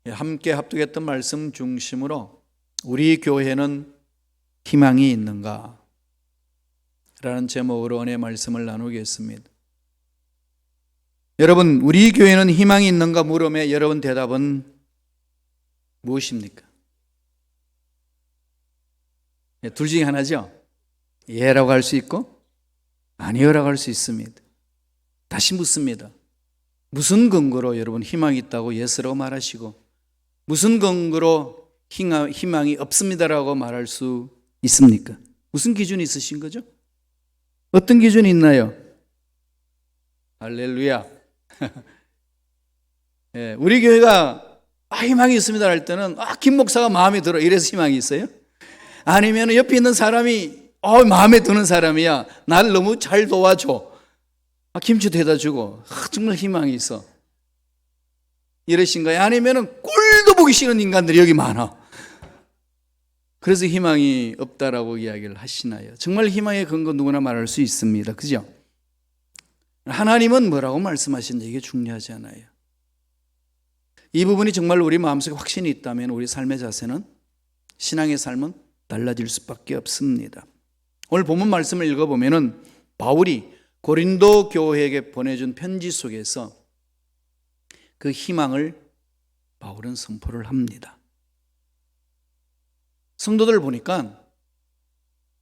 함께 합독했던 말씀 중심으로 우리 교회는 희망이 있는가? 라는 제목으로 은혜의 말씀을 나누겠습니다. 여러분, 우리 교회는 희망이 있는가 물음에 여러분 대답은 무엇입니까? 둘 중에 하나죠. 예라고 할 수 있고 아니요라고 할 수 있습니다. 다시 묻습니다. 무슨 근거로 여러분 희망이 있다고 예스라고 말하시고 무슨 근거로 희망이 없습니다라고 말할 수 있습니까? 무슨 기준이 있으신 거죠? 어떤 기준이 있나요? 할렐루야. 예, 우리 교회가 희망이 있습니다 할 때는 김 목사가 마음에 들어 이래서 희망이 있어요? 아니면 옆에 있는 사람이 마음에 드는 사람이야, 날 너무 잘 도와줘, 김치 대다 주고 정말 희망이 있어 이러신가요? 아니면 꼴도 보기 싫은 인간들이 여기 많아, 그래서 희망이 없다라고 이야기를 하시나요? 정말 희망의 근거 누구나 말할 수 있습니다. 그죠? 하나님은 뭐라고 말씀하시는지 이게 중요하지 않아요. 이 부분이 정말 우리 마음속에 확신이 있다면 우리 삶의 자세는, 신앙의 삶은 달라질 수밖에 없습니다. 오늘 본문 말씀을 읽어보면은 바울이 고린도 교회에게 보내준 편지 속에서 그 희망을 바울은 선포를 합니다. 성도들 보니까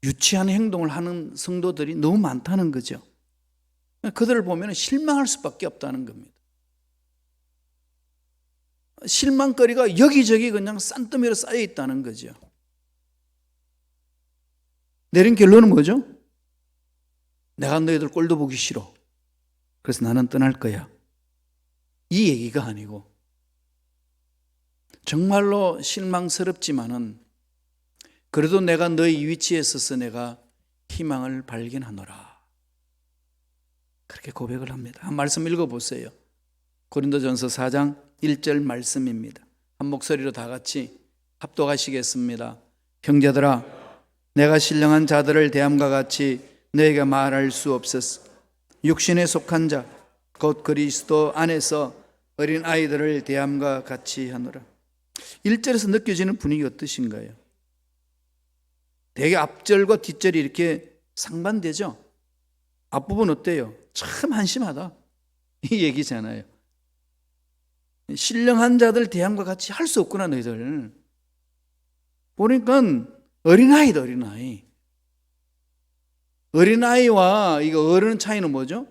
유치한 행동을 하는 성도들이 너무 많다는 거죠. 그들을 보면 실망할 수밖에 없다는 겁니다. 실망거리가 여기저기 그냥 싼더미로 쌓여 있다는 거죠. 내린 결론은 뭐죠? 내가 너희들 꼴도 보기 싫어, 그래서 나는 떠날 거야, 이 얘기가 아니고 정말로 실망스럽지만은 그래도 내가 너희 위치에 서서 내가 희망을 발견하노라, 그렇게 고백을 합니다. 한 말씀 읽어보세요. 고린도전서 4장 1절 말씀입니다. 한 목소리로 다 같이 합독하시겠습니다. 형제들아, 내가 신령한 자들을 대함과 같이 너에게 말할 수 없었어. 육신에 속한 자 곧 그리스도 안에서 어린 아이들을 대함과 같이 하노라. 1절에서 느껴지는 분위기 어떠신가요? 되게 앞절과 뒷절이 이렇게 상반되죠? 앞부분 어때요? 참 한심하다, 이 얘기잖아요. 신령한 자들 대함과 같이 할 수 없구나 너희들. 보니까 어린아이다, 어린아이. 어린아이와 이거 어른 차이는 뭐죠?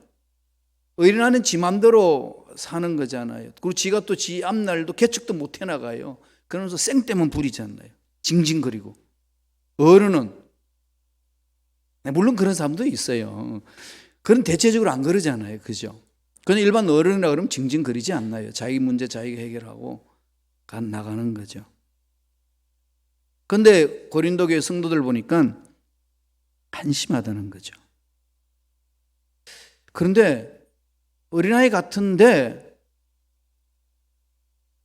어린아이는 지 맘대로 사는 거잖아요. 그리고 지가 또 지 앞날도 계측도 못 해나가요. 그러면서 쌩때면 부리잖아요. 징징거리고. 어른은, 물론 그런 사람도 있어요. 그런 대체적으로 안 그러잖아요. 그죠? 그냥 일반 어른이라 그러면 징징거리지 않나요? 자기 문제 자기가 해결하고 나가는 거죠. 그런데 고린도 교회 성도들 보니까 한심하다는 거죠. 그런데 어린아이 같은데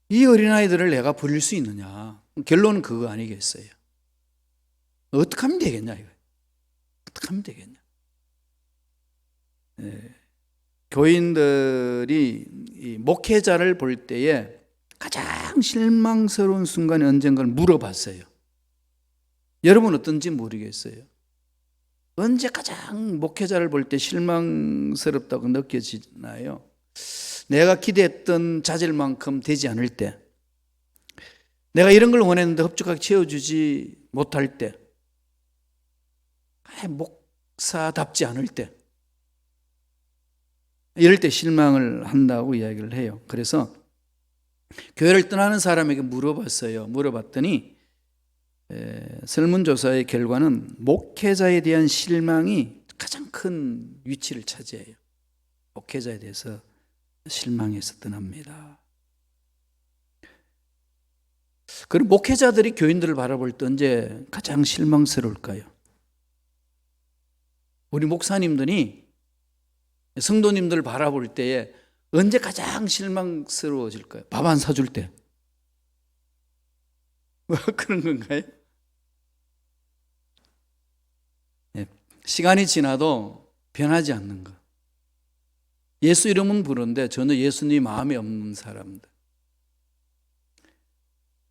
이 어린아이들을 내가 버릴 수 있느냐? 결론은 그거 아니겠어요? 어떻게 하면 되겠냐 이거? 어떻게 하면 되겠냐? 교인들이 이 목회자를 볼 때에 가장 실망스러운 순간이 언젠가를 물어봤어요. 여러분 어떤지 모르겠어요. 언제 가장 목회자를 볼 때 실망스럽다고 느껴지나요? 내가 기대했던 자질만큼 되지 않을 때, 내가 이런 걸 원했는데 흡족하게 채워주지 못할 때, 목사답지 않을 때, 이럴 때 실망을 한다고 이야기를 해요. 그래서 교회를 떠나는 사람에게 물어봤더니 설문조사의 결과는 목회자에 대한 실망이 가장 큰 위치를 차지해요. 목회자에 대해서 실망해서 떠납니다. 그리고 목회자들이 교인들을 바라볼 때 언제 가장 실망스러울까요? 우리 목사님들이 성도님들을 바라볼 때에 언제 가장 실망스러워질까요? 밥 안 사줄 때. 그런 건가요? 시간이 지나도 변하지 않는 것. 예수 이름은 부르는데 전혀 예수님 마음에 없는 사람들.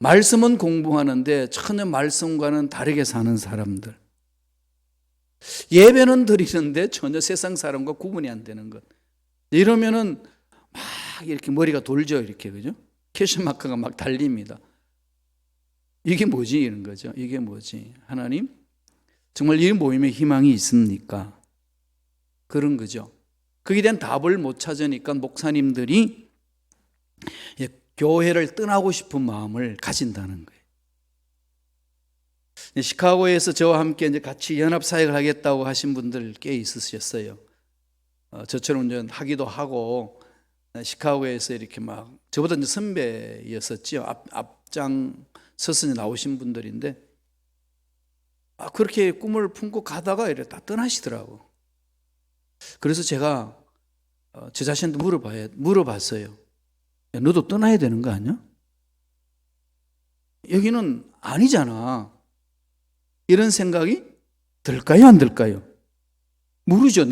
말씀은 공부하는데 전혀 말씀과는 다르게 사는 사람들. 예배는 드리는데 전혀 세상 사람과 구분이 안 되는 것. 이러면은 막 이렇게 머리가 돌죠, 이렇게, 그죠? 캐시마크가 막 달립니다. 이게 뭐지? 이런 거죠. 이게 뭐지? 하나님, 정말 이 모임에 희망이 있습니까? 그런 거죠. 거기에 대한 답을 못 찾으니까 목사님들이 교회를 떠나고 싶은 마음을 가진다는 거예요. 시카고에서 저와 함께 이제 같이 연합사역을 하겠다고 하신 분들 꽤 있으셨어요. 저처럼 이제 하기도 하고, 시카고에서 이렇게 막, 저보다 이제 선배였었죠. 앞장 서서 나오신 분들인데, 그렇게 꿈을 품고 가다가 이래 다 떠나시더라고. 그래서 제가 제 자신한테 물어봤어요. 야, 너도 떠나야 되는 거 아니야? 여기는 아니잖아. 이런 생각이 들까요, 안 들까요? 모르죠.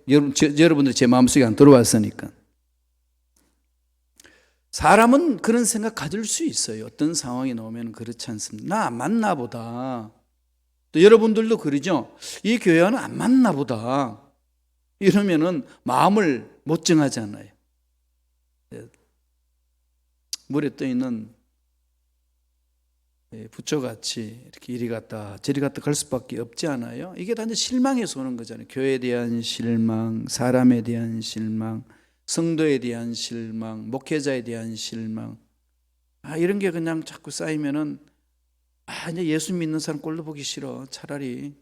여러분들 제 마음속에 안 들어왔으니까. 사람은 그런 생각 가질 수 있어요. 어떤 상황이 나오면 그렇지 않습니다. 나 안 맞나 보다. 또 여러분들도 그러죠. 이 교회와는 안 맞나 보다. 이러면은 마음을 못 정하잖아요. 물에 떠 있는 부처같이 이렇게 이리 갔다 저리 갔다 갈 수밖에 없지 않아요? 이게 다 이제 실망에서 오는 거잖아요. 교회에 대한 실망, 사람에 대한 실망, 성도에 대한 실망, 목회자에 대한 실망. 이런 게 그냥 자꾸 쌓이면은 이제 예수 믿는 사람 꼴도 보기 싫어. 차라리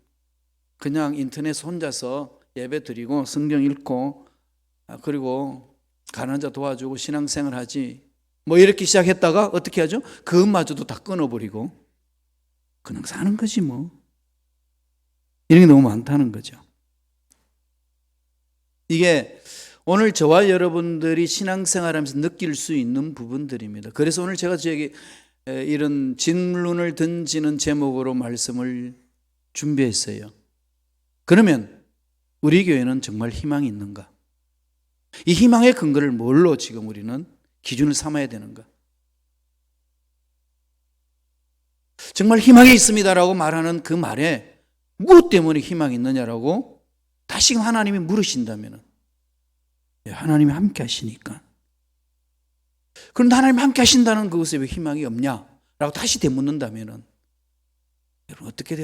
그냥 인터넷 혼자서 예배 드리고 성경 읽고 그리고 가난한 자 도와주고 신앙생활 하지. 뭐 이렇게 시작했다가 어떻게 하죠? 그것마저도 다 끊어버리고 그냥 사는 거지 뭐. 이런 게 너무 많다는 거죠. 이게 오늘 저와 여러분들이 신앙생활하면서 느낄 수 있는 부분들입니다. 그래서 오늘 제가 저에게 이런 질문을 던지는 제목으로 말씀을 준비했어요. 그러면 우리 교회는 정말 희망이 있는가? 이 희망의 근거를 뭘로 지금 우리는 기준을 삼아야 되는가? 정말 희망이 있습니다라고 말하는 그 말에 무엇 때문에 희망이 있느냐라고 다시금 하나님이 물으신다면 하나님이 함께 하시니까. 그런데 하나님이 함께 하신다는 그것에 왜 희망이 없냐라고 다시 되묻는다면 여러분 어떻게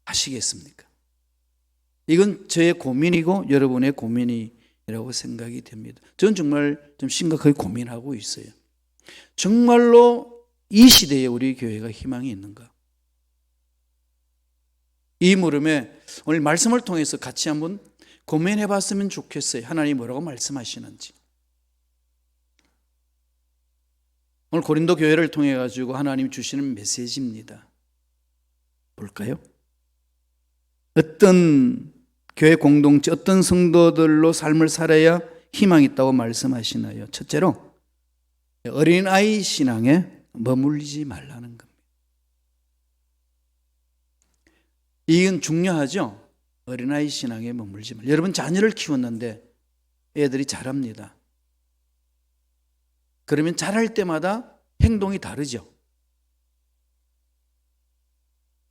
대답하시겠습니까? 이건 저의 고민이고 여러분의 고민이라고 생각이 됩니다. 저는 정말 좀 심각하게 고민하고 있어요. 정말로 이 시대에 우리 교회가 희망이 있는가? 이 물음에 오늘 말씀을 통해서 같이 한번 고민해 봤으면 좋겠어요. 하나님이 뭐라고 말씀하시는지. 오늘 고린도 교회를 통해 가지고 하나님 주시는 메시지입니다. 볼까요? 어떤 교회 공동체, 어떤 성도들로 삶을 살아야 희망이 있다고 말씀하시나요? 첫째로 어린아이 신앙에 머물리지 말라는 겁니다. 이건 중요하죠? 어린아이 신앙에 머물지 말라. 여러분 자녀를 키웠는데 애들이 자랍니다. 그러면 자랄 때마다 행동이 다르죠.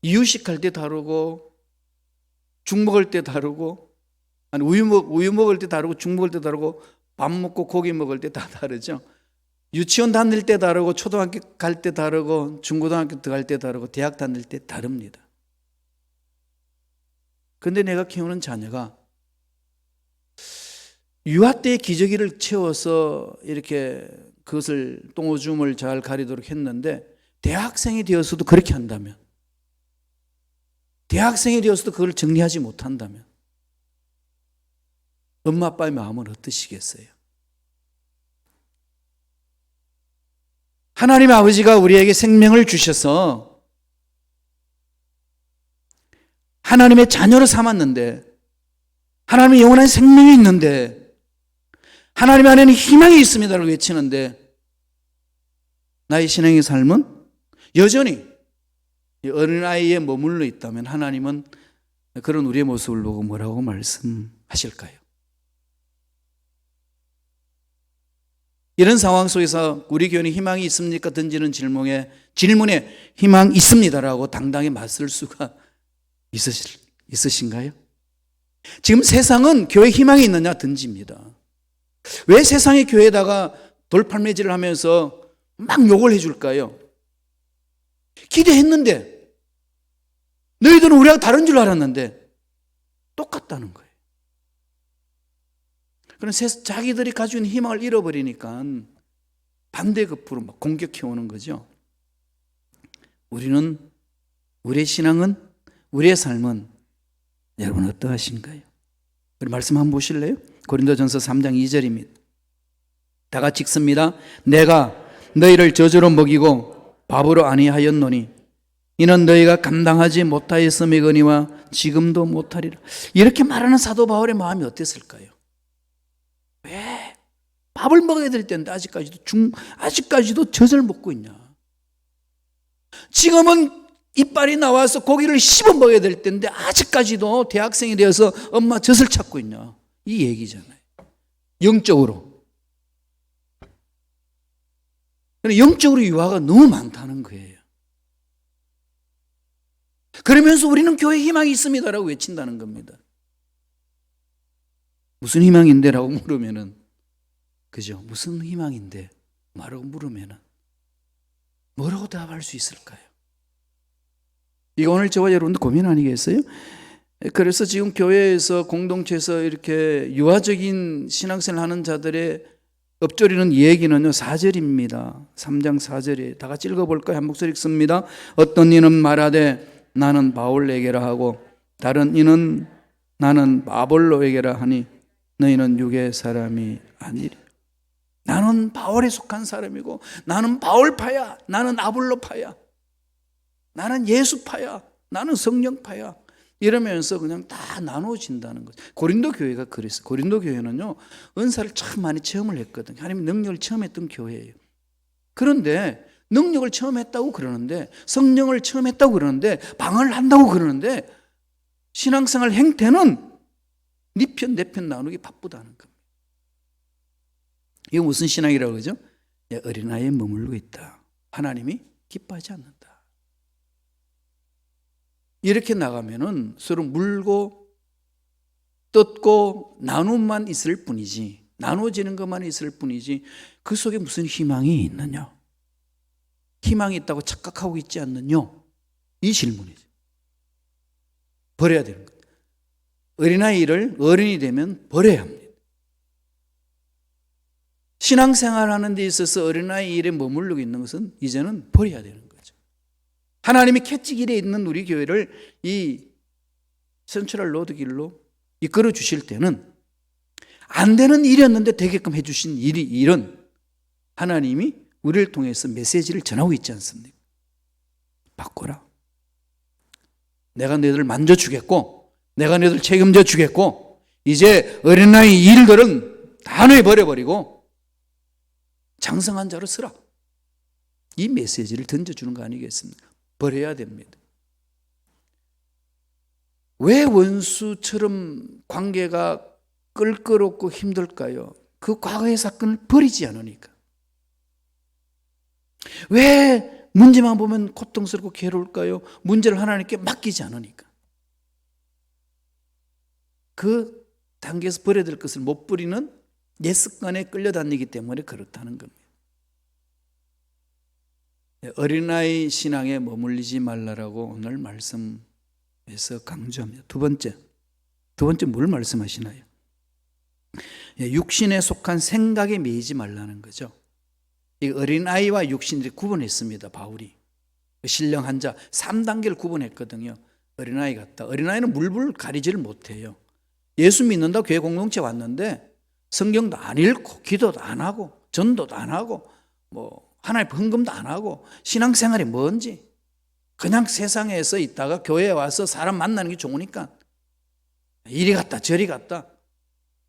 이유식할 때 다르고 죽 먹을 때 다르고 우유 먹을 때 다르고 죽 먹을 때 다르고 밥 먹고 고기 먹을 때 다 다르죠. 유치원 다닐 때 다르고 초등학교 갈 때 다르고 중고등학교 갈 때 다르고 대학 다닐 때 다릅니다. 그런데 내가 키우는 자녀가 유아 때의 기저귀를 채워서 이렇게 그것을 똥오줌을 잘 가리도록 했는데 대학생이 되어서도 그렇게 한다면, 대학생이 되어서도 그걸 정리하지 못한다면 엄마 아빠의 마음은 어떠시겠어요? 하나님 아버지가 우리에게 생명을 주셔서 하나님의 자녀로 삼았는데, 하나님의 영원한 생명이 있는데, 하나님 안에는 희망이 있습니다라고 외치는데 나의 신앙의 삶은 여전히 어린아이에 머물러 있다면 하나님은 그런 우리의 모습을 보고 뭐라고 말씀하실까요? 이런 상황 속에서 우리 교회는 희망이 있습니까? 던지는 질문에 희망 있습니다라고 당당히 맞설 수가 있으신가요? 지금 세상은 교회 희망이 있느냐 던집니다. 왜 세상의 교회에다가 돌팔매질을 하면서 막 욕을 해줄까요? 기대했는데, 너희들은 우리하고 다른 줄 알았는데 똑같다는 거예요. 그래서 자기들이 가지고 있는 희망을 잃어버리니까 반대급부로 막 공격해오는 거죠. 우리의 신앙은, 우리의 삶은 여러분 어떠하신가요? 우리 말씀 한번 보실래요? 고린도전서 3장 2절입니다. 다 같이 읽습니다. 내가 너희를 저주로 먹이고 밥으로 아니하였노니 이는 너희가 감당하지 못하였음이거니와 지금도 못하리라. 이렇게 말하는 사도 바울의 마음이 어땠을까요? 왜 밥을 먹어야 될 텐데 아직까지도 젖을 먹고 있냐? 지금은 이빨이 나와서 고기를 씹어 먹어야 될 텐데 아직까지도 대학생이 되어서 엄마 젖을 찾고 있냐? 이 얘기잖아요. 영적으로. 영적으로 유화가 너무 많다는 거예요. 그러면서 우리는 교회 희망이 있습니다라고 외친다는 겁니다. 무슨 희망인데? 라고 물으면은, 그죠? 무슨 희망인데? 라고 물으면은, 뭐라고 대답할 수 있을까요? 이거 오늘 저와 여러분도 고민 아니겠어요? 그래서 지금 교회에서, 공동체에서 이렇게 유아적인 신앙생활 하는 자들의 엎조리는 얘기는요, 4절입니다. 3장 4절에 다 같이 읽어볼까요? 한 목소리 읽습니다. 어떤 이는 말하되 나는 바울에게라 하고 다른 이는 나는 아볼로에게라 하니 너희는 육의 사람이 아니리. 나는 바울에 속한 사람이고 나는 바울파야, 나는 아볼로파야, 나는 예수파야, 나는 성령파야, 이러면서 그냥 다 나눠진다는 거죠. 고린도 교회가 그랬어요. 고린도 교회는요, 은사를 참 많이 체험을 했거든요. 하나님의 능력을 처음 했던 교회예요. 그런데 능력을 처음 했다고 그러는데, 성령을 처음 했다고 그러는데, 방언을 한다고 그러는데, 신앙생활 행태는 네 편 내 편 나누기 바쁘다는 겁니다. 이거 무슨 신앙이라고 그러죠? 어린아이에 머물고 있다. 하나님이 기뻐하지 않는다. 이렇게 나가면은 서로 물고 뜯고 나눔만 있을 뿐이지, 나눠지는 것만 있을 뿐이지, 그 속에 무슨 희망이 있느냐? 희망이 있다고 착각하고 있지 않느냐? 이 질문이죠. 버려야 되는 거예요. 어린아이를 어른이 되면 버려야 합니다. 신앙생활 하는 데 있어서 어린아이 일에 머무르고 있는 것은 이제는 버려야 되는 거죠. 하나님이 캐치길에 있는 우리 교회를 이 센트럴 로드 길로 이끌어 주실 때는 안 되는 일이었는데 되게끔 해주신 일은 하나님이 우리를 통해서 메시지를 전하고 있지 않습니까? 바꿔라. 내가 너희들 만져주겠고, 내가 너희들 책임져 주겠고, 이제 어린아이 일들은 다 내버려버리고 장성한 자로 서라. 이 메시지를 던져주는 거 아니겠습니까? 버려야 됩니다. 왜 원수처럼 관계가 껄끄럽고 힘들까요? 그 과거의 사건을 버리지 않으니까. 왜 문제만 보면 고통스럽고 괴로울까요? 문제를 하나님께 맡기지 않으니까. 그 단계에서 버려야 될 것을 못 버리는 옛 습관에 끌려다니기 때문에 그렇다는 겁니다. 어린아이 신앙에 머물리지 말라라고 오늘 말씀에서 강조합니다. 두 번째 뭘 말씀하시나요? 육신에 속한 생각에 매이지 말라는 거죠. 이 어린아이와 육신을 구분했습니다. 바울이 신령한 자 3단계를 구분했거든요. 어린아이 같다. 어린아이는 물불 가리지를 못해요. 예수 믿는다고 교회 공동체 왔는데 성경도 안 읽고 기도도 안 하고 전도도 안 하고 하나님 헌금도 안 하고 신앙생활이 뭔지 그냥 세상에서 있다가 교회에 와서 사람 만나는 게 좋으니까 이리 갔다 저리 갔다,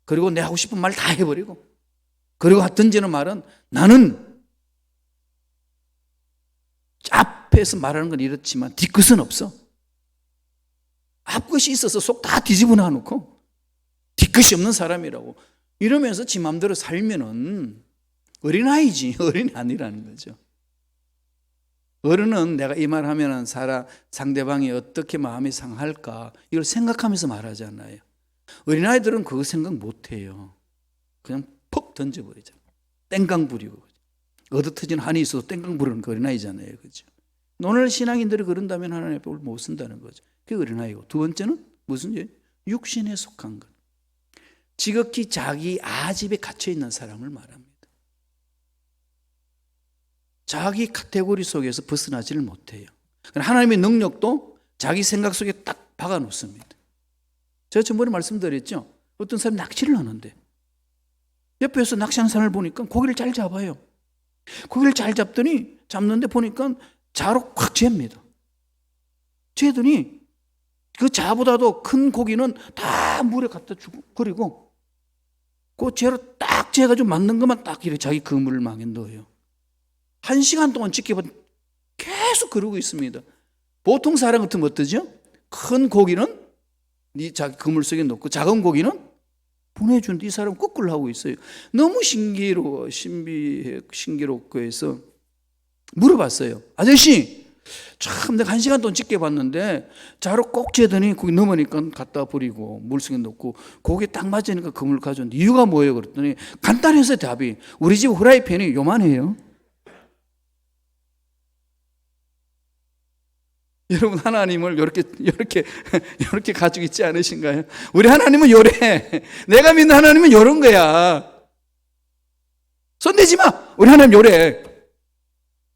그리고 내 하고 싶은 말 다 해버리고, 그리고 던지는 말은 나는 앞에서 말하는 건 이렇지만 뒤끝은 없어. 앞끝이 있어서 속 다 뒤집어 놔놓고 뒤끝이 없는 사람이라고 이러면서 지 마음대로 살면은 어린아이지 어린이 아니라는 거죠. 어른은 내가 이 말 하면은 상대방이 어떻게 마음이 상할까 이걸 생각하면서 말하잖아요. 어린아이들은 그거 생각 못해요. 그냥 퍽 던져버리잖아요. 땡깡 부리고. 얻어터진 한이 있어도 땡깡 부르는 그 어린아이잖아요. 그죠? 오늘 신앙인들이 그런다면 하나님 앞에 못 쓴다는 거죠. 그게 어린아이고. 두 번째는 무슨 죄? 육신에 속한 것. 지극히 자기 아집에 갇혀있는 사람을 말합니다. 자기 카테고리 속에서 벗어나지를 못해요. 하나님의 능력도 자기 생각 속에 딱 박아놓습니다. 제가 전번에 말씀드렸죠. 어떤 사람이 낚시를 하는데 옆에서 낚시하는 사람을 보니까 고기를 잘 잡아요. 고기를 잘 잡는데 보니까 자로 확 잽니다. 재더니 그 자보다도 큰 고기는 다 물에 갖다 주고 그리고 그 재로 딱 재가지고 맞는 것만 딱 이렇게 자기 그물을 망에 넣어요. 1시간 동안 지켜봐 계속 그러고 있습니다. 보통 사람 같으면 어떠죠? 큰 고기는 자기 그물 속에 넣고 작은 고기는 보내주는데 이 사람은 거꾸로 하고 있어요. 너무 신기롭고 해서 물어봤어요. 아저씨, 참 내가 1시간 동안 지켜봤는데 자로 꼭 재더니 거기 넘으니까 갖다 버리고 물속에 넣고 고기 딱 맞으니까 그물 가져왔는데 이유가 뭐예요? 그랬더니 간단해서 답이 우리 집 후라이팬이 요만해요. 여러분 하나님을 이렇게 가지고 있지 않으신가요? 우리 하나님은 요래. 내가 믿는 하나님은 요런 거야. 손대지 마. 우리 하나님 요래.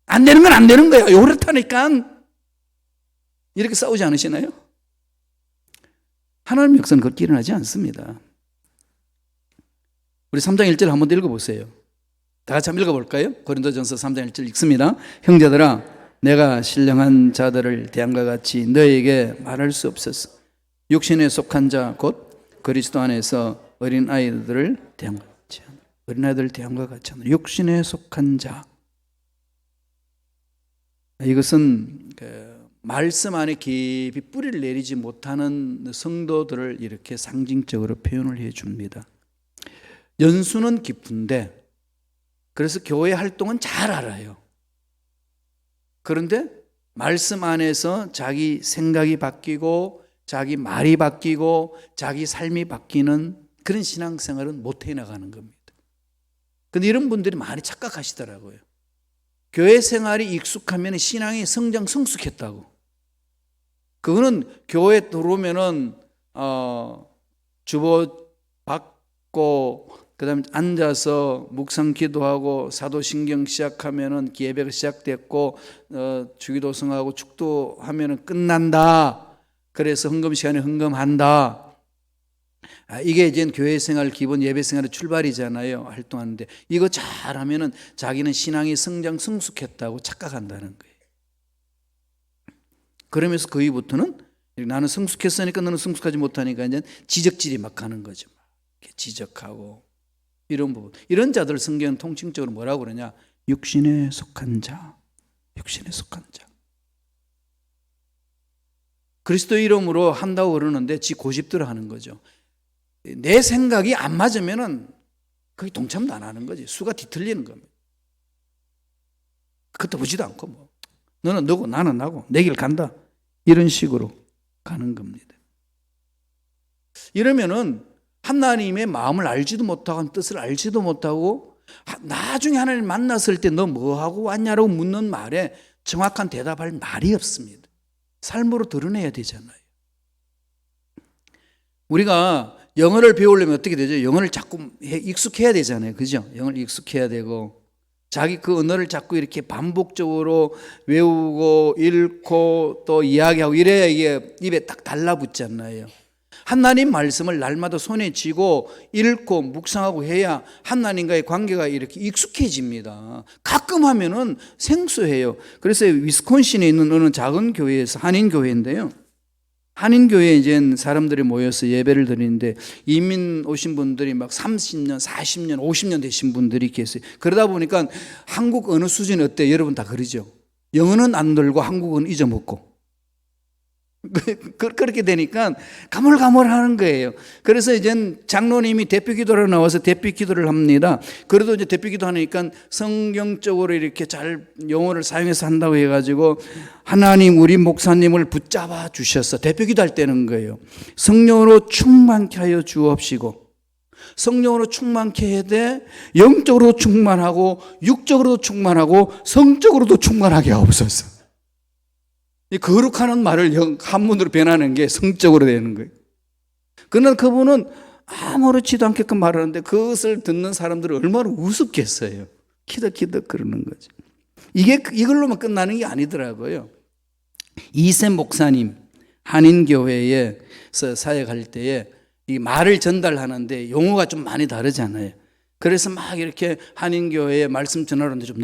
안 되는 건 안 되는 거야. 요렇다니까. 이렇게 싸우지 않으시나요? 하나님 역사는 그렇게 일어나지 않습니다. 우리 3장 1절 한번 더 읽어보세요. 다 같이 한번 읽어볼까요? 고린도전서 3장 1절 읽습니다. 형제들아 내가 신령한 자들을 대함과 같이 너에게 말할 수 없었어. 육신에 속한 자 곧 그리스도 안에서 어린아이들을 대함과 같이 하노라. 어린아이들을 대함과 같이 하노라. 육신에 속한 자. 이것은 말씀 안에 깊이 뿌리를 내리지 못하는 성도들을 이렇게 상징적으로 표현을 해 줍니다. 연수는 깊은데 그래서 교회 활동은 잘 알아요. 그런데 말씀 안에서 자기 생각이 바뀌고 자기 말이 바뀌고 자기 삶이 바뀌는 그런 신앙생활은 못 해나가는 겁니다. 그런데 이런 분들이 많이 착각하시더라고요. 교회 생활이 익숙하면 신앙이 성숙했다고. 그거는 교회 들어오면은 주보 받고 그다음에 앉아서 묵상 기도하고 사도신경 시작하면은 예배가 시작됐고 주기도성하고 축도하면은 끝난다. 그래서 헌금 시간에 헌금한다. 이게 이제 교회 생활 기본 예배 생활의 출발이잖아요. 활동하는데 이거 잘하면은 자기는 신앙이 성숙했다고 착각한다는 거예요. 그러면서 그 이후부터는 나는 성숙했으니까 너는 성숙하지 못하니까 이제 지적질이 막 가는 거죠. 지적하고 이런 부분. 이런 자들 성경은 통칭적으로 뭐라고 그러냐? 육신에 속한 자. 육신에 속한 자. 그리스도 이름으로 한다고 그러는데 지 고집대로 하는 거죠. 내 생각이 안 맞으면은 거기 동참도 안 하는 거지. 수가 뒤틀리는 겁니다. 그것도 보지도 않고 뭐. 너는 너고 나는 나고 내 길 간다. 이런 식으로 가는 겁니다. 이러면은 하나님의 마음을 알지도 못하고 뜻을 알지도 못하고 나중에 하나님 만났을 때 너 뭐하고 왔냐라고 묻는 말에 정확한 대답할 말이 없습니다. 삶으로 드러내야 되잖아요. 우리가 영어를 배우려면 어떻게 되죠? 영어를 자꾸 익숙해야 되잖아요. 그죠? 영어를 익숙해야 되고 자기 그 언어를 자꾸 이렇게 반복적으로 외우고 읽고 또 이야기하고 이래야 이게 입에 딱 달라붙잖아요. 하나님 말씀을 날마다 손에 쥐고 읽고 묵상하고 해야 하나님과의 관계가 이렇게 익숙해집니다. 가끔 하면은 생소해요. 그래서 위스콘신에 있는 어느 작은 교회에서 한인교회인데요. 한인교회에 이제 사람들이 모여서 예배를 드리는데 이민 오신 분들이 막 30년, 40년, 50년 되신 분들이 계세요. 그러다 보니까 한국 언어 수준이 어때요? 여러분 다 그러죠? 영어는 안 들고 한국어는 잊어먹고. 그렇게 되니까 가물가물하는 거예요. 그래서 이제 장로님이 대표 기도로 나와서 대표 기도를 합니다. 그래도 이제 대표 기도 하니까 성경적으로 이렇게 잘 용어를 사용해서 한다고 해가지고 하나님 우리 목사님을 붙잡아 주셔서 대표 기도할 때는 거예요. 성령으로 충만케 하여 주옵시고, 성령으로 충만케 해야 돼. 영적으로 충만하고 육적으로도 충만하고 성적으로도 충만하게 하옵소서. 이 거룩하는 말을 한문으로 변하는 게 성적으로 되는 거예요. 그러나 그분은 아무렇지도 않게끔 말하는데 그것을 듣는 사람들은 얼마나 우습겠어요. 키득키득 그러는 거죠. 이걸로만 끝나는 게 아니더라고요. 이세 목사님 한인교회에서 사역할 때에 이 말을 전달하는데 용어가 좀 많이 다르잖아요. 그래서 막 이렇게 한인교회에 말씀 전하는데 좀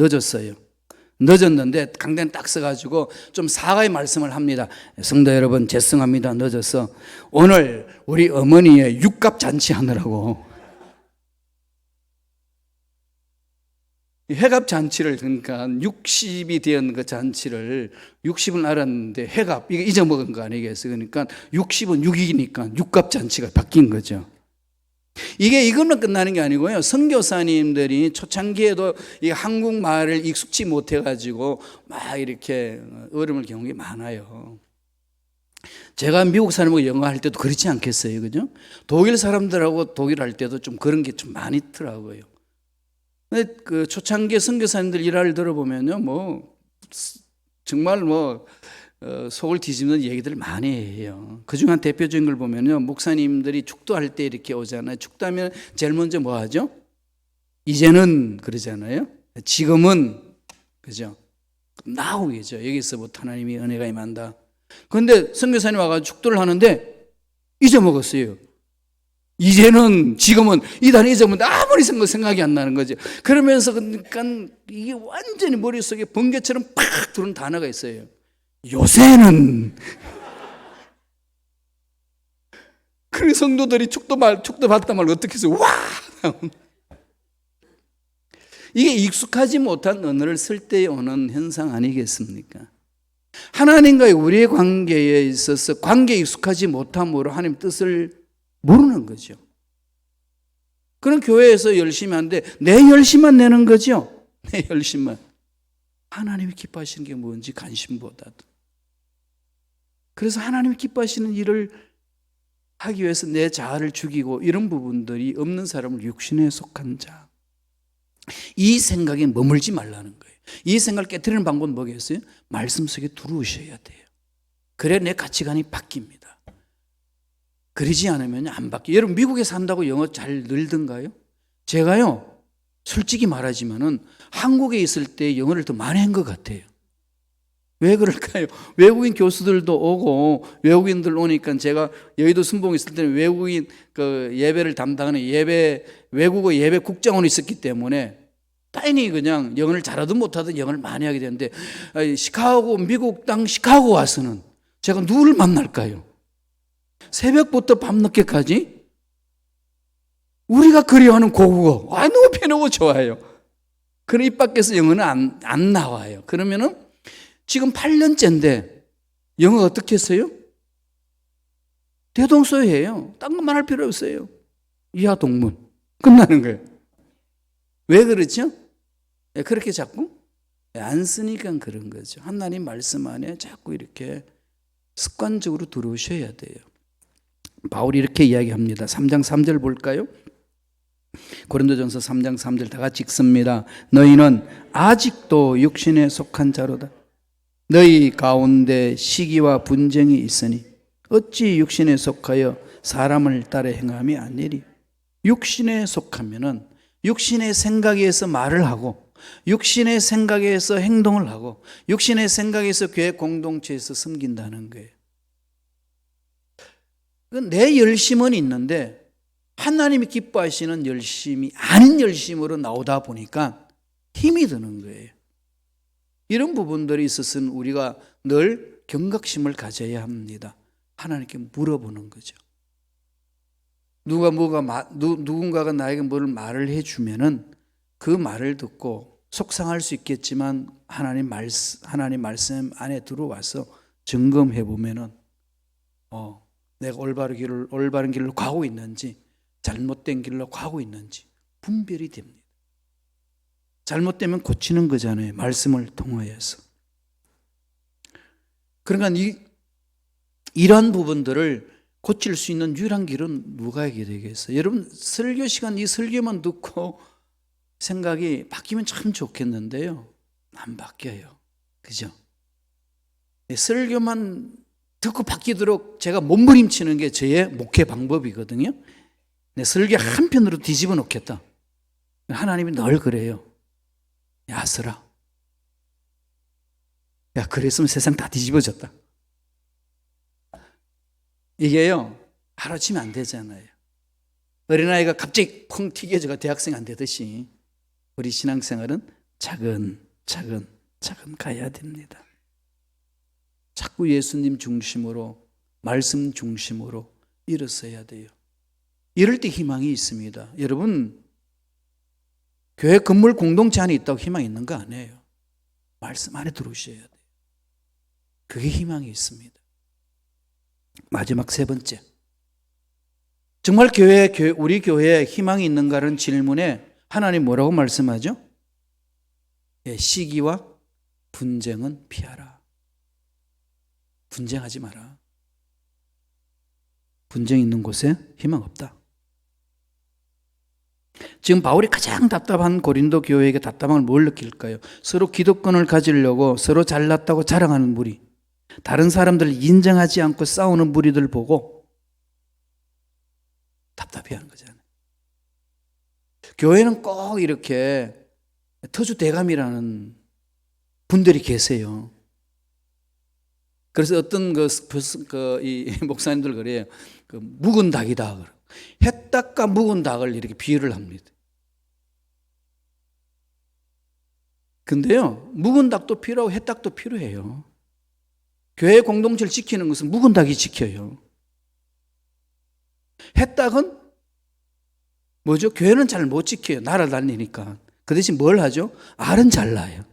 늦었는데 강단 딱 써가지고 좀 사과의 말씀을 합니다. 성도 여러분 죄송합니다. 늦어서 오늘 우리 어머니의 육갑 잔치 하느라고 회갑 잔치를, 그러니까 60이 되었는 그 잔치를 60은 알았는데 회갑 이거 잊어먹은 거 아니겠어요? 그러니까 60은 6이니까 육갑 잔치가 바뀐 거죠. 이걸로 끝나는 게 아니고요. 선교사님들이 초창기에도 이 한국말을 익숙치 못해가지고 막 이렇게 어려움을 겪는 게 많아요. 제가 미국 사람하고 영어 할 때도 그렇지 않겠어요, 그죠? 독일 사람들하고 독일 할 때도 좀 그런 게 좀 많이 있더라고요. 근데 그 초창기 선교사님들 일화를 들어보면요, 뭐 정말 속을 뒤집는 얘기들을 많이 해요. 그중 한 대표적인 걸 보면요, 목사님들이 축도할 때 이렇게 오잖아요. 축도하면 제일 먼저 뭐 하죠? 이제는 그러잖아요. 지금은, 그죠? 나오겠죠. 여기서부터 하나님이 은혜가 임한다. 그런데 선교사님 와가지고 축도를 하는데 잊어먹었어요. 이제는, 지금은, 이 단어 잊어먹는데 아무리 생각이 안 나는 거죠. 그러면서 그러니까 이게 완전히 머릿속에 번개처럼 팍 들어오는 단어가 있어요. 요새는. 그래 성도들이 축도 받다 말고 어떻게 해서 와! 이게 익숙하지 못한 언어를 쓸 때 오는 현상 아니겠습니까? 하나님과의 우리의 관계에 있어서 관계에 익숙하지 못함으로 하나님 뜻을 모르는 거죠. 그런 교회에서 열심히 하는데 내 열심만 내는 거죠. 내 열심만. 하나님이 기뻐하시는 게 뭔지 관심보다도. 그래서 하나님이 기뻐하시는 일을 하기 위해서 내 자아를 죽이고 이런 부분들이 없는 사람을 육신에 속한 자. 이 생각에 머물지 말라는 거예요. 이 생각을 깨트리는 방법은 뭐겠어요? 말씀 속에 들어오셔야 돼요. 그래 내 가치관이 바뀝니다. 그러지 않으면 안 바뀌어요. 여러분 미국에 산다고 영어 잘 늘던가요? 제가요 솔직히 말하지만은 한국에 있을 때 영어를 더 많이 한 것 같아요. 왜 그럴까요? 외국인 교수들도 오고 외국인들 오니까 제가 여의도 순복에 있을 때는 외국인 그 예배를 담당하는 외국어 예배 국장원이 있었기 때문에 다행히 그냥 영어를 잘하든 못하든 영어를 많이 하게 되는데 미국 땅 시카고 와서는 제가 누구를 만날까요? 새벽부터 밤늦게까지 우리가 그리워하는 고국어 너무 편하고 좋아요. 그럼 입 밖에서 영어는 안 나와요. 그러면은 지금 8년째인데 영어 어떻게 했어요? 대동소이해요. 딴 것만 할 필요 없어요. 이하 동문 끝나는 거예요. 왜 그렇죠? 그렇게 자꾸 안 쓰니까 그런 거죠. 하나님 말씀 안에 자꾸 이렇게 습관적으로 들어오셔야 돼요. 바울이 이렇게 이야기합니다. 3장 3절 볼까요? 고린도전서 3장 3절 다 같이 읽습니다. 너희는 아직도 육신에 속한 자로다. 너희 가운데 시기와 분쟁이 있으니 어찌 육신에 속하여 사람을 따라 행함이 아니리. 육신에 속하면은 육신의 생각에 의해서 말을 하고 육신의 생각에 의해서 행동을 하고 육신의 생각에 의해서 교회 공동체에서 섬긴다는 거예요. 내 열심은 있는데 하나님이 기뻐하시는 열심이 아닌 열심으로 나오다 보니까 힘이 드는 거예요. 이런 부분들이 있어서는 우리가 늘 경각심을 가져야 합니다. 하나님께 물어보는 거죠. 누군가가 나에게 뭘 말을 해주면은 그 말을 듣고 속상할 수 있겠지만 하나님 말씀 안에 들어와서 점검해 보면은 내가 올바른 길로 가고 있는지 잘못된 길로 가고 있는지 분별이 됩니다. 잘못되면 고치는 거잖아요. 말씀을 통하여서. 그러니까 이러한 부분들을 고칠 수 있는 유일한 길은 누가 하게 되겠어요? 여러분 설교 시간 이 설교만 듣고 생각이 바뀌면 참 좋겠는데요. 안 바뀌어요. 그죠? 설교만 듣고 바뀌도록 제가 몸부림치는 게 저의 목회 방법이거든요. 내 설교 한편으로 뒤집어 놓겠다. 하나님이 늘 그래요. 야, 설아. 야, 그랬으면 세상 다 뒤집어졌다. 이게요, 하루아침에 안 되잖아요. 어린아이가 갑자기 콩 튀겨져가 대학생 안 되듯이 우리 신앙생활은 차근차근 가야 됩니다. 자꾸 예수님 중심으로, 말씀 중심으로 일어서야 돼요. 이럴 때 희망이 있습니다. 여러분, 교회 건물 공동체 안에 있다고 희망이 있는 거 아니에요. 말씀 안에 들어오셔야 돼요. 그게 희망이 있습니다. 마지막 세 번째. 정말 우리 교회에 희망이 있는가라는 질문에 하나님 뭐라고 말씀하죠? 시기와 분쟁은 피하라. 분쟁하지 마라. 분쟁 있는 곳에 희망 없다. 지금 바울이 가장 답답한 고린도 교회에게 답답함을 뭘 느낄까요? 서로 기득권을 가지려고 서로 잘났다고 자랑하는 무리, 다른 사람들을 인정하지 않고 싸우는 무리들 보고 답답해하는 거잖아요. 교회는 꼭 이렇게 터주대감이라는 분들이 계세요. 그래서 어떤 이 목사님들 그래요. 묵은 닭이다. 햇닭과 묵은 닭을 이렇게 비유를 합니다. 근데요, 묵은 닭도 필요하고 햇닭도 필요해요. 교회 공동체를 지키는 것은 묵은 닭이 지켜요. 햇닭은 뭐죠? 교회는 잘 못 지켜요. 날아다니니까. 그 대신 뭘 하죠? 알은 잘 나요.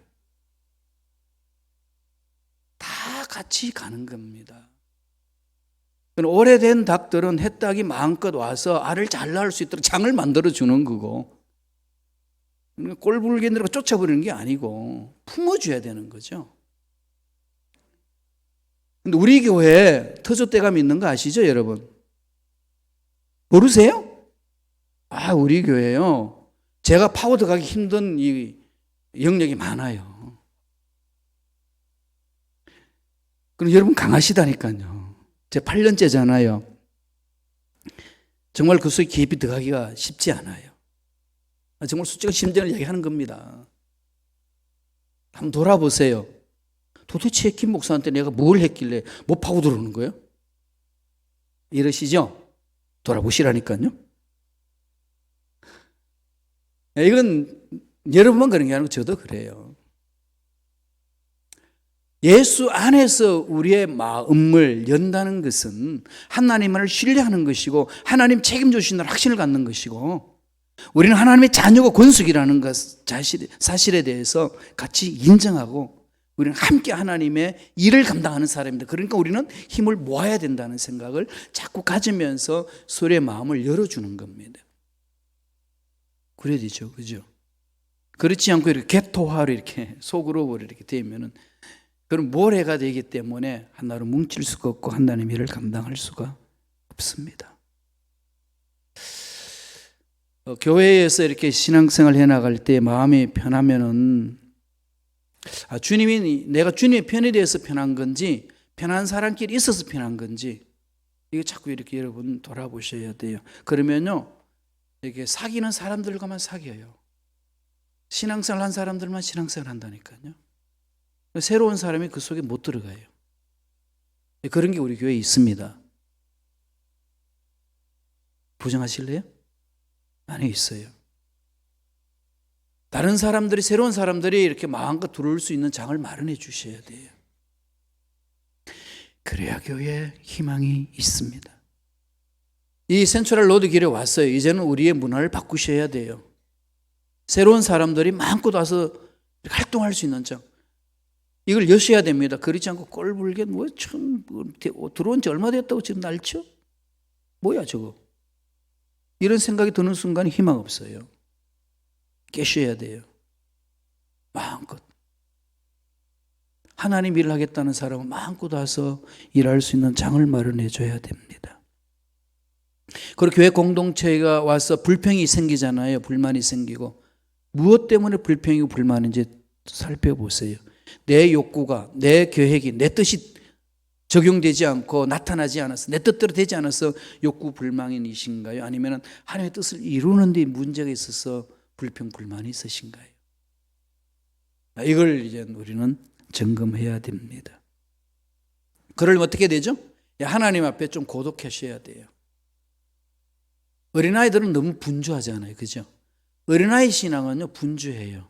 다 같이 가는 겁니다. 오래된 닭들은 햇닭이 마음껏 와서 알을 잘 낳을 수 있도록 장을 만들어 주는 거고, 꼴불견으로 쫓아버리는 게 아니고 품어줘야 되는 거죠. 근데 우리 교회에 터줏대감이 있는 거 아시죠, 여러분? 모르세요? 우리 교회요, 제가 파고 들어가기 힘든 이 영역이 많아요. 그럼 여러분 강하시다니까요. 제 8년째잖아요. 정말 그 속에 깊이 들어가기가 쉽지 않아요. 정말 솔직한 심정을 얘기하는 겁니다. 한번 돌아보세요. 도대체 김 목사한테 내가 뭘 했길래 못 파고 들어오는 거예요? 이러시죠? 돌아보시라니까요. 이건 여러분만 그런 게 아니고 저도 그래요. 예수 안에서 우리의 마음을 연다는 것은 하나님을 신뢰하는 것이고 하나님 책임져 주신다는 확신을 갖는 것이고, 우리는 하나님의 자녀고 권속이라는 것 사실에 대해서 같이 인정하고 우리는 함께 하나님의 일을 감당하는 사람입니다. 그러니까 우리는 힘을 모아야 된다는 생각을 자꾸 가지면서 서로의 마음을 열어주는 겁니다. 그래야 되죠, 그죠? 그렇지 않고 이렇게 개토화로 이렇게 속으로 이렇게 되면은 그럼 모래가 되기 때문에 하나로 뭉칠 수가 없고 하나님의 일을 감당할 수가 없습니다. 교회에서 이렇게 신앙생활 해나갈 때 마음이 편하면은 내가 주님의 편에 대해서 편한 건지 편한 사람끼리 있어서 편한 건지 이거 자꾸 이렇게 여러분 돌아보셔야 돼요. 그러면요, 이렇게 사귀는 사람들과만 사귀어요. 신앙생활 한 사람들만 신앙생활 한다니까요. 새로운 사람이 그 속에 못 들어가요. 그런 게 우리 교회에 있습니다. 부정하실래요? 안에 있어요. 다른 사람들이, 새로운 사람들이 이렇게 마음껏 들어올 수 있는 장을 마련해 주셔야 돼요. 그래야 교회에 희망이 있습니다. 이 센트럴 로드 길에 왔어요. 이제는 우리의 문화를 바꾸셔야 돼요. 새로운 사람들이 마음껏 와서 활동할 수 있는 장. 이걸 여셔야 됩니다. 그렇지 않고 꼴불견 처음 들어온 지 얼마 됐다고 지금 날쳐? 뭐야 저거? 이런 생각이 드는 순간 희망 없어요. 깨셔야 돼요. 마음껏. 하나님 일을 하겠다는 사람은 마음껏 와서 일할 수 있는 장을 마련해 줘야 됩니다. 그리고 교회 공동체가 와서 불평이 생기잖아요. 불만이 생기고. 무엇 때문에 불평이고 불만인지 살펴보세요. 내 욕구가, 내 계획이, 내 뜻이 적용되지 않고 나타나지 않아서, 내 뜻대로 되지 않아서 욕구 불만이신가요? 아니면 하나님의 뜻을 이루는 데 문제가 있어서 불평 불만이 있으신가요? 이걸 이제 우리는 점검해야 됩니다. 그러려면 어떻게 되죠? 하나님 앞에 좀 고독하셔야 돼요. 어린아이들은 너무 분주하잖아요. 그죠? 어린아이 신앙은요, 분주해요.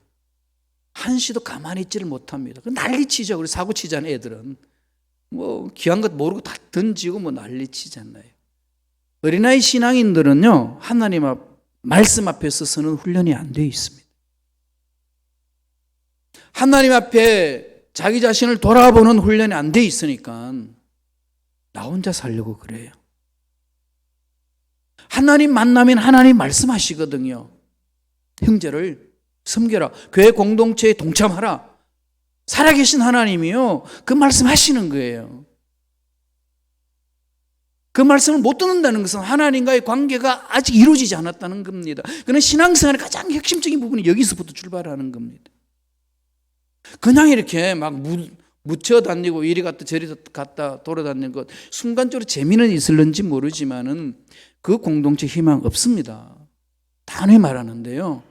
한시도 가만히 있지를 못합니다. 난리치죠. 그래서 사고치잖아요, 애들은. 귀한 것 모르고 다 던지고 난리치잖아요. 어린아이 신앙인들은요, 하나님 말씀 앞에 서서는 훈련이 안 되어 있습니다. 하나님 앞에 자기 자신을 돌아보는 훈련이 안 돼 있으니까 나 혼자 살려고 그래요. 하나님 만나면 하나님 말씀하시거든요. 형제를 섬겨라. 교회 공동체에 동참하라. 살아계신 하나님이요. 그 말씀하시는 거예요. 그 말씀을 못 듣는다는 것은 하나님과의 관계가 아직 이루어지지 않았다는 겁니다. 그는 신앙생활의 가장 핵심적인 부분이 여기서부터 출발하는 겁니다. 그냥 이렇게 막 묻혀 다니고 이리 갔다 저리 갔다 돌아다니는 것 순간적으로 재미는 있을는지 모르지만은 그 공동체 희망 없습니다. 단회 말하는데요.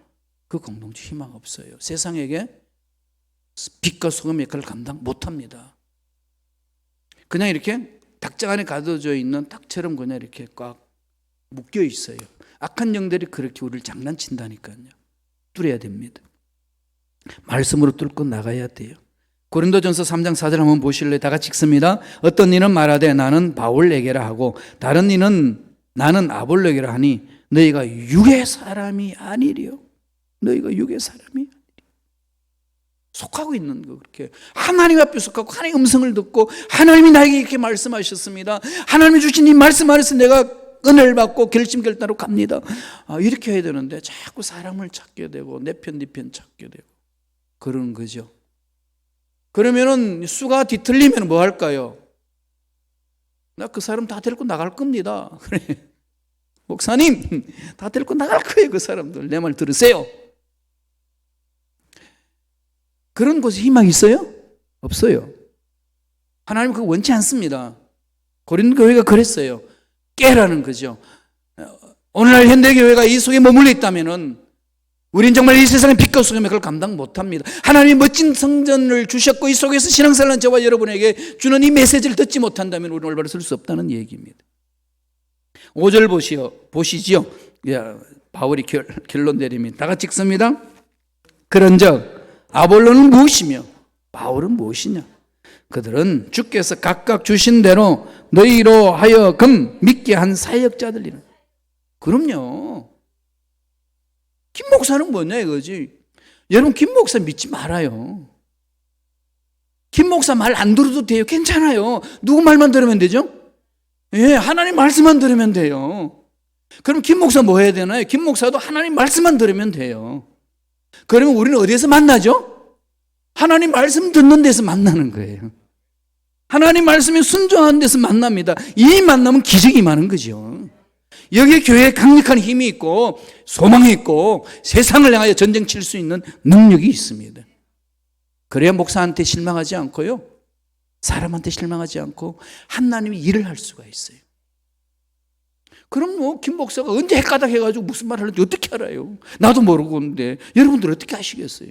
그 공동체 희망 없어요. 세상에게 빛과 소금의 역할을 감당 못합니다. 그냥 이렇게 닭장 안에 가둬져 있는 닭처럼 그냥 이렇게 꽉 묶여 있어요. 악한 영들이 그렇게 우리를 장난친다니까요. 뚫어야 됩니다. 말씀으로 뚫고 나가야 돼요. 고린도전서 3장 4절 한번 보실래요? 다 같이 읽습니다. 어떤 이는 말하되 나는 바울에게라 하고 다른 이는 나는 아볼로에게라 하니 너희가 육의 사람이 아니리요. 너희가 육의 사람이 아니리요. 속하고 있는 거 그렇게 하나님 앞에 속하고 하나님의 음성을 듣고 하나님이 나에게 이렇게 말씀하셨습니다. 하나님이 주신 이 말씀 안에서 내가 은혜를 받고 결심결단으로 갑니다. 이렇게 해야 되는데 자꾸 사람을 찾게 되고 내 편 네 편 찾게 되고 그런 거죠. 그러면은 수가 뒤틀리면 뭐 할까요? 나 그 사람 다 데리고 나갈 겁니다. 그래. 목사님 다 데리고 나갈 거예요. 그 사람들 내 말 들으세요. 그런 곳에 희망이 있어요? 없어요. 하나님 그거 원치 않습니다. 고린도 교회가 그랬어요. 깨라는 거죠. 오늘날 현대교회가 이 속에 머물러 있다면은 우린 정말 이 세상의 빛과 소금의 그걸 감당 못합니다. 하나님이 멋진 성전을 주셨고 이 속에서 신앙생활하는 저와 여러분에게 주는 이 메시지를 듣지 못한다면 우리는 올바로 설 수 없다는 얘기입니다. 5절 보시지요. 바울이 결론 내립니다. 다 같이 읽습니다. 그런즉 아볼로는 무엇이며 바울은 무엇이냐? 그들은 주께서 각각 주신 대로 너희로 하여금 믿게 한 사역자들이라. 그럼요. 김 목사는 뭐냐 이거지. 여러분 김 목사 믿지 말아요. 김 목사 말 안 들어도 돼요. 괜찮아요. 누구 말만 들으면 되죠? 예, 하나님 말씀만 들으면 돼요. 그럼 김 목사 뭐 해야 되나요? 김 목사도 하나님 말씀만 들으면 돼요. 그러면 우리는 어디에서 만나죠? 하나님 말씀 듣는 데서 만나는 거예요. 하나님 말씀에 순종하는 데서 만납니다. 이 만나면 기적이 많은 거죠. 여기에 교회에 강력한 힘이 있고 소망이 있고 세상을 향하여 전쟁 칠 수 있는 능력이 있습니다. 그래야 목사한테 실망하지 않고요. 사람한테 실망하지 않고 하나님이 일을 할 수가 있어요. 그럼 김 목사가 언제 헷가닥 해가지고 무슨 말을 하는지 어떻게 알아요? 나도 모르고 있는데 여러분들 어떻게 아시겠어요?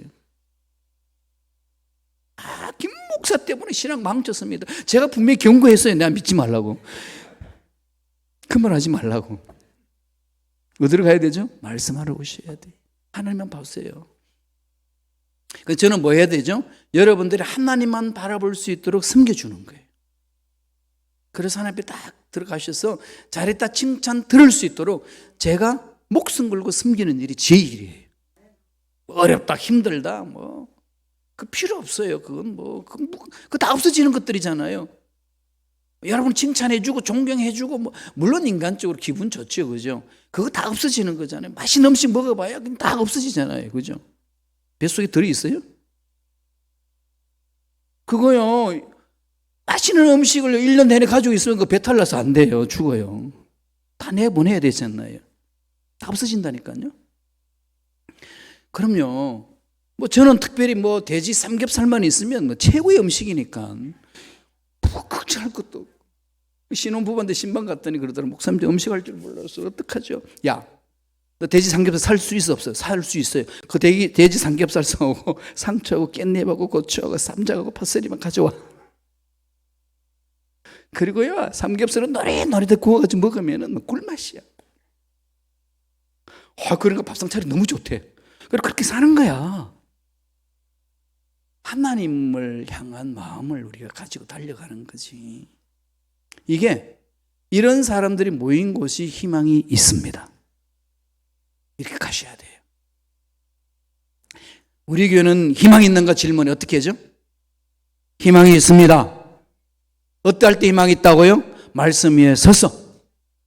김 목사 때문에 신앙 망쳤습니다. 제가 분명히 경고했어요. 내가 믿지 말라고. 그 말 하지 말라고. 어디로 가야 되죠? 말씀하러 오셔야 돼요. 하나님만 보세요. 그래서 저는 뭐 해야 되죠? 여러분들이 하나님만 바라볼 수 있도록 섬겨주는 거예요. 그래서 하나님 앞에 딱 들어가셔서 잘했다 칭찬 들을 수 있도록 제가 목숨 걸고 섬기는 일이 제 일이에요. 어렵다 힘들다 그 필요 없어요. 그건 그거 다 없어지는 것들이잖아요. 여러분 칭찬해주고 존경해주고 물론 인간적으로 기분 좋죠, 그죠? 그거 다 없어지는 거잖아요. 맛있는 음식 먹어봐야 그럼 다 없어지잖아요, 그죠? 뱃속에 들어 있어요? 그거요. 맛있는 음식을 1년 내내 가지고 있으면 그 배탈 나서 안 돼요, 죽어요. 다 내보내야 되잖아요. 다 없어진다니까요. 그럼요. 저는 특별히 돼지 삼겹살만 있으면 최고의 음식이니까. 걱정할 것도 없고. 신혼부부한테 신방 갔더니 그러더라고. 목사님 음식할 줄 몰라서 어떡하죠? 야, 너 돼지 삼겹살 살 수 있어 없어요? 살 수 있어요. 그 돼지 삼겹살 사오고 상추하고 깻잎하고 고추하고 쌈장하고 파슬리만 가져와. 그리고요 삼겹살은 노릇노릇 구워가지고 먹으면 꿀맛이야. 그러니까 밥상 차려 너무 좋대. 그렇게 사는 거야. 하나님을 향한 마음을 우리가 가지고 달려가는 거지. 이런 사람들이 모인 곳이 희망이 있습니다. 이렇게 가셔야 돼요. 우리 교회는 희망이 있는가 질문에 어떻게 하죠? 희망이 있습니다. 어떨 때 희망이 있다고요? 말씀 위에 서서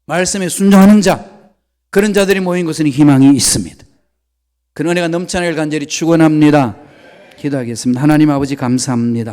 말씀에 순종하는 자, 그런 자들이 모인 곳에는 희망이 있습니다. 그런 은혜가 넘쳐나길 간절히 축원합니다. 기도하겠습니다. 하나님 아버지 감사합니다.